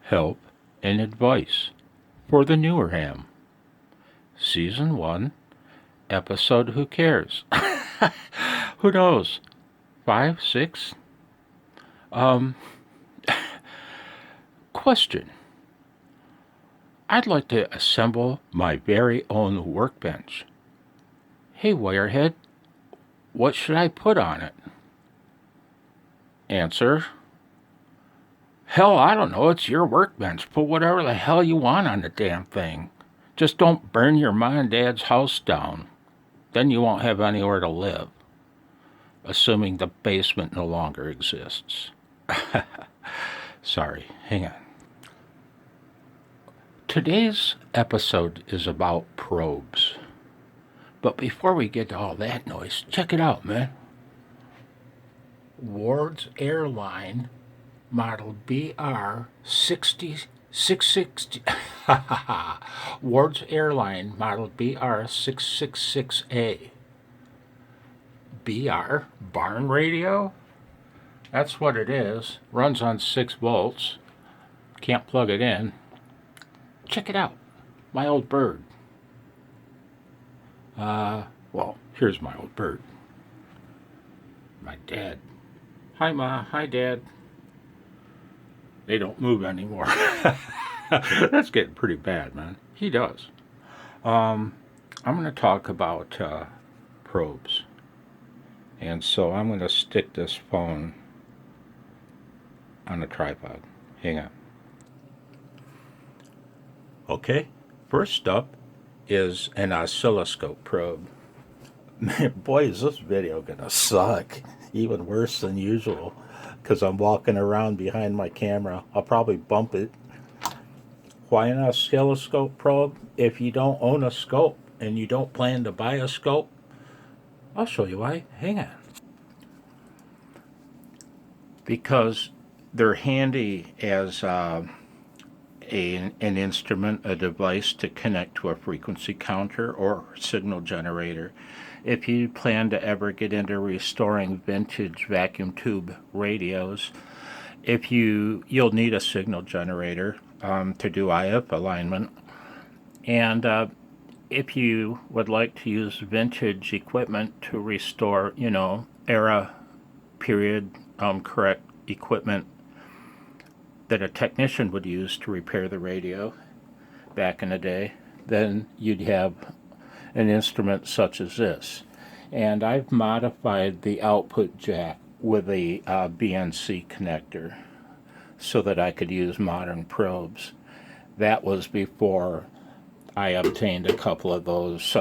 help, and advice for the newer ham. Season 1, episode Who Cares? Who knows? 5, 6? Um, Question. I'd like to assemble my very own workbench. Hey, Wirehead, what should I put on it? Answer. Hell, I don't know. It's your workbench. Put whatever the hell you want on the damn thing. Just don't burn your mom and dad's house down. Then you won't have anywhere to live. Assuming the basement no longer exists. Sorry, hang on. Today's episode is about probes. But before we get to all that noise, check it out, man. Ward's Airline Model BR 660. Ward's Airline Model BR 666A. BR? Barn radio? That's what it is. Runs on 6 volts. Can't plug it in. Check it out. My old bird. Well, here's my old bird. My dad. Hi, Ma. Hi, Dad. They don't move anymore. That's getting pretty bad, man. He does. I'm going to talk about probes. And so I'm going to stick this phone on a tripod. Hang on. Okay, first up is an oscilloscope probe. Man, boy, is this video gonna suck. Even worse than usual, because I'm walking around behind my camera. I'll probably bump it. Why an oscilloscope probe? If you don't own a scope and you don't plan to buy a scope, I'll show you why. Hang on. Because they're handy as an instrument, a device to connect to a frequency counter or signal generator. If you plan to ever get into restoring vintage vacuum tube radios, you'll need a signal generator to do IF alignment. And if you would like to use vintage equipment to restore, era, period, correct equipment that a technician would use to repair the radio back in the day, then you'd have an instrument such as this. And I've modified the output jack with a BNC connector so that I could use modern probes. That was before I obtained a couple of those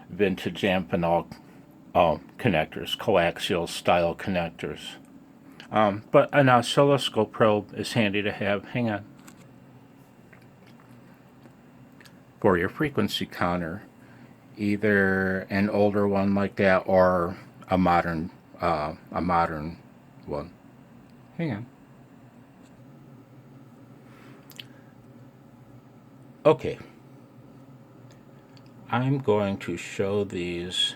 vintage Amphenol connectors, coaxial style connectors. But an oscilloscope probe is handy to have. Hang on. For your frequency counter, either an older one like that or a modern one. Hang on. Okay. I'm going to show these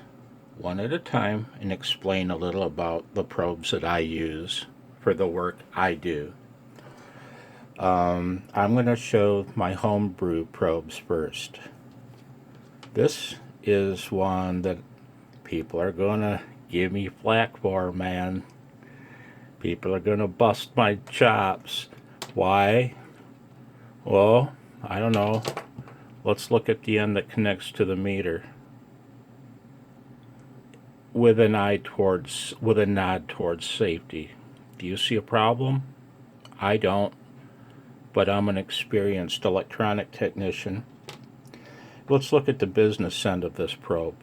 one at a time and explain a little about the probes that I use for the work I do. I'm going to show my homebrew probes first. This is one that people are going to give me flack for, man. People are going to bust my chops. Why? Well, I don't know. Let's look at the end that connects to the meter. With a nod towards safety. Do you see a problem? I don't, but I'm an experienced electronic technician. Let's look at the business end of this probe.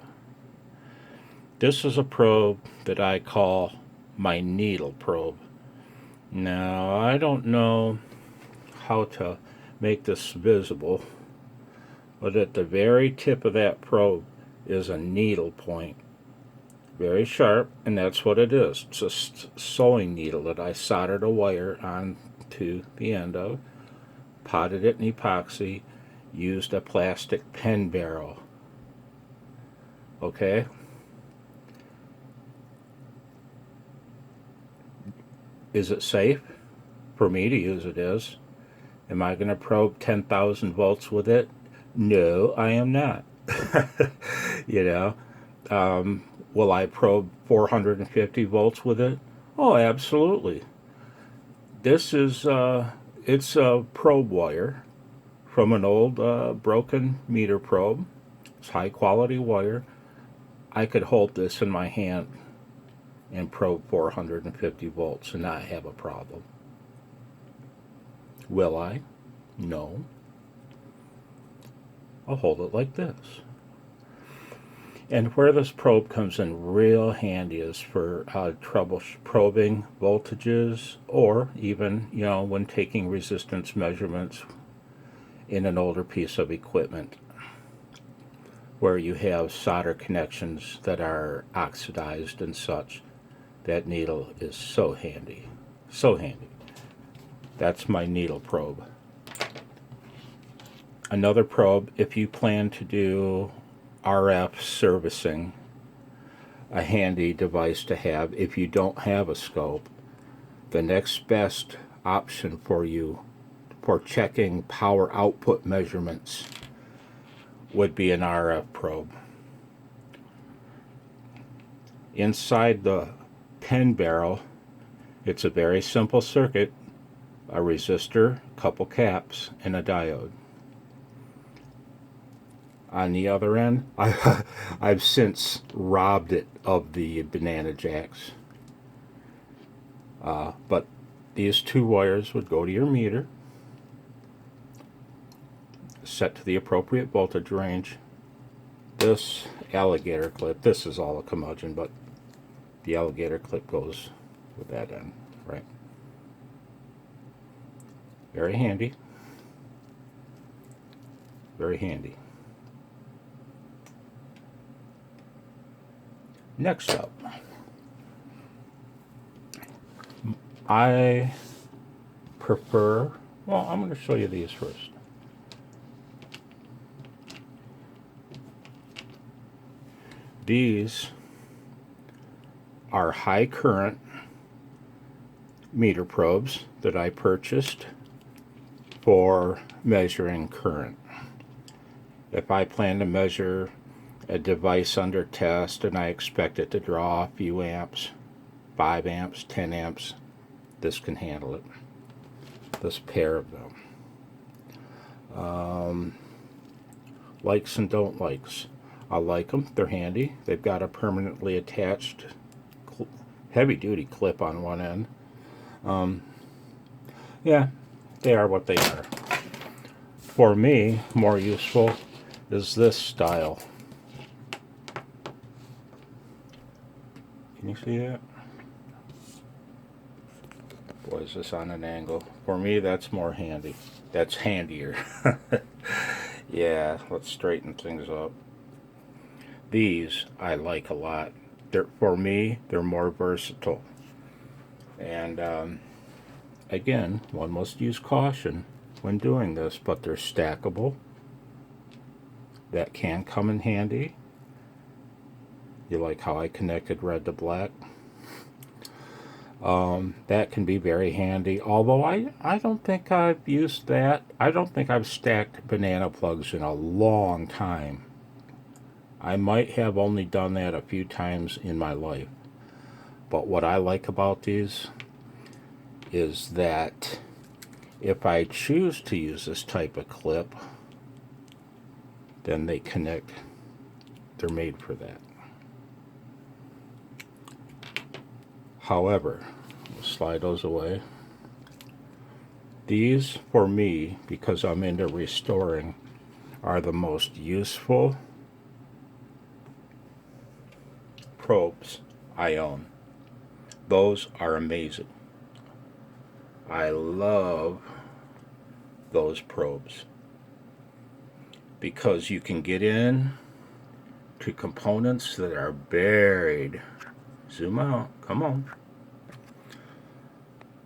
This is a probe that I call my needle probe. Now, I don't know how to make this visible, but at the very tip of that probe is a needle point. Very sharp, and that's what it is. It's a sewing needle that I soldered a wire onto the end of, potted it in epoxy, used a plastic pen barrel. Okay? Is it safe? For me to use it is. Am I going to probe 10,000 volts with it? No, I am not. You know, will I probe 450 volts with it? Oh, absolutely. This is it's a probe wire from an old broken meter probe. It's high quality wire. I could hold this in my hand and probe 450 volts and not have a problem. Will I? No. I'll hold it like this. And where this probe comes in real handy is for trouble probing voltages, or even, when taking resistance measurements in an older piece of equipment where you have solder connections that are oxidized and such. That needle is so handy. So handy. That's my needle probe. Another probe, if you plan to do RF servicing, a handy device to have if you don't have a scope. The next best option for you for checking power output measurements would be an RF probe. Inside the pen barrel, it's a very simple circuit, a resistor, couple caps, and a diode. On the other end, I've since robbed it of the banana jacks. But these two wires would go to your meter, set to the appropriate voltage range. This alligator clip, this is all a curmudgeon, but the alligator clip goes with that end, right? Very handy. Very handy. Next up, I prefer, well, I'm going to show you these first. These are high current meter probes that I purchased for measuring current. If I plan to measure a device under test and I expect it to draw a few amps, 5 amps, 10 amps, this can handle it. This pair of them. Likes and don't likes. I like them. They're handy. They've got a permanently attached heavy duty clip on one end. Yeah, they are what they are. For me, more useful is this style. Can you see that? Boy, is this on an angle. For me, that's more handy. That's handier. Yeah, let's straighten things up. These I like a lot. For me, they're more versatile. And again, one must use caution when doing this, but they're stackable. That can come in handy. You like how I connected red to black? That can be very handy, although I don't think I've used that. I don't think I've stacked banana plugs in a long time. I might have only done that a few times in my life. But what I like about these is that if I choose to use this type of clip, then they connect. They're made for that. However, we'll slide those away. These, for me, because I'm into restoring, are the most useful probes I own. Those are amazing. I love those probes because you can get in to components that are buried. Zoom out, come on.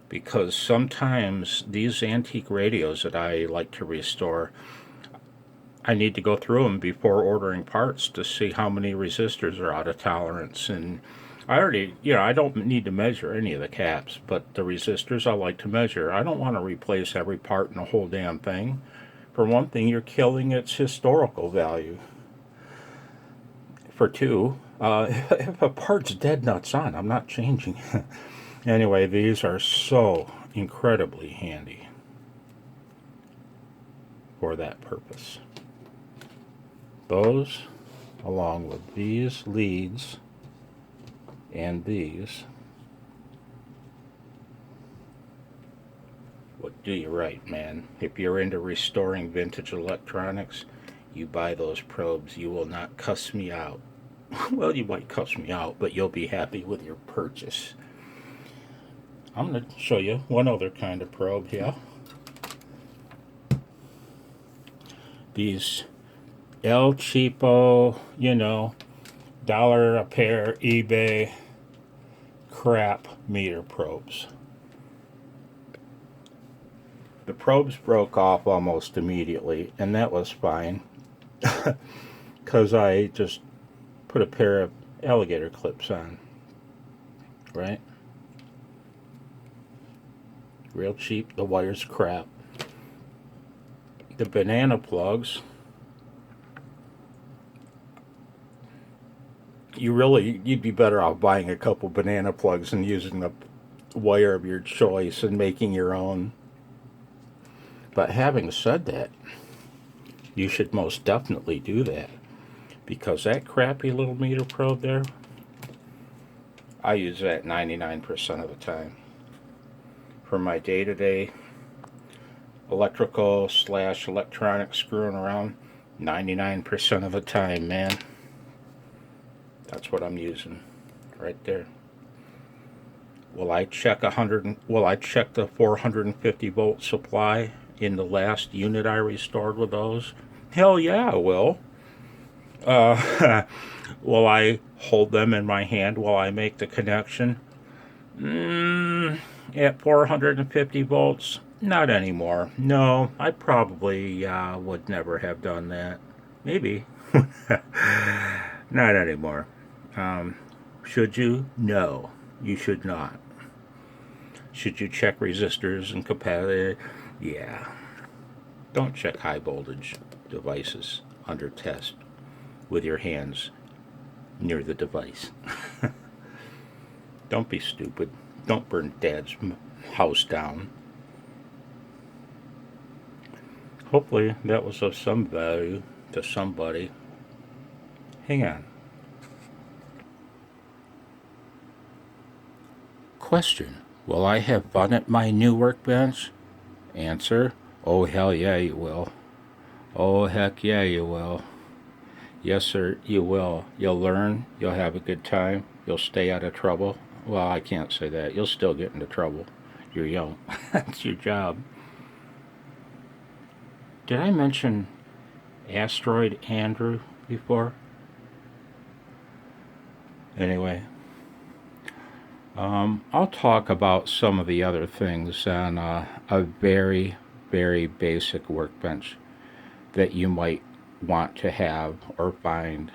Because sometimes these antique radios that I like to restore, I need to go through them before ordering parts to see how many resistors are out of tolerance and I already, I don't need to measure any of the caps, but the resistors I like to measure. I don't want to replace every part in the whole damn thing. For one thing, you're killing its historical value. For two, if a part's dead nuts on, I'm not changing. Anyway, these are so incredibly handy for that purpose. Those, along with these leads and these, would do you right, man. If you're into restoring vintage electronics, you buy those probes. You will not cuss me out. Well, you might cuss me out, but you'll be happy with your purchase. I'm going to show you one other kind of probe here. These el-cheapo, dollar a pair eBay crap meter probes. The probes broke off almost immediately, and that was fine because I just put a pair of alligator clips on, right? Real cheap. The wire's crap. The banana plugs, you'd be better off buying a couple banana plugs and using the wire of your choice and making your own. But having said that, you should most definitely do that, because that crappy little meter probe there, I use that 99% of the time for my day-to-day electrical / electronic screwing around. 99% of the time, man. That's what I'm using right there. Will I check the 450 volt supply in the last unit I restored with those? Hell yeah, I will. Will I hold them in my hand while I make the connection? At 450 volts? Not anymore. No, I probably would never have done that. Maybe. Not anymore. Should you? No, you should not. Should you check resistors and capacitors? Yeah. Don't check high voltage devices under test with your hands near the device. Don't be stupid. Don't burn Dad's house down. Hopefully that was of some value to somebody. Hang on. Question: will I have fun at my new workbench? Answer: oh hell yeah you will. Oh heck yeah you will. Yes sir, you will. You'll learn, you'll have a good time, you'll stay out of trouble. Well, I can't say that. You'll still get into trouble. You're young. That's your job. Did I mention Asteroid Andrew before? Anyway, I'll talk about some of the other things on a very, very basic workbench that you might want to have or find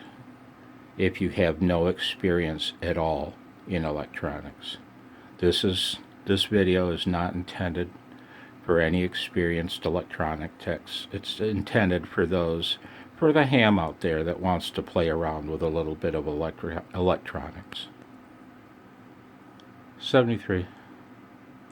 if you have no experience at all in electronics. This video is not intended for any experienced electronic techs. It's intended for the ham out there that wants to play around with a little bit of electronics. 73.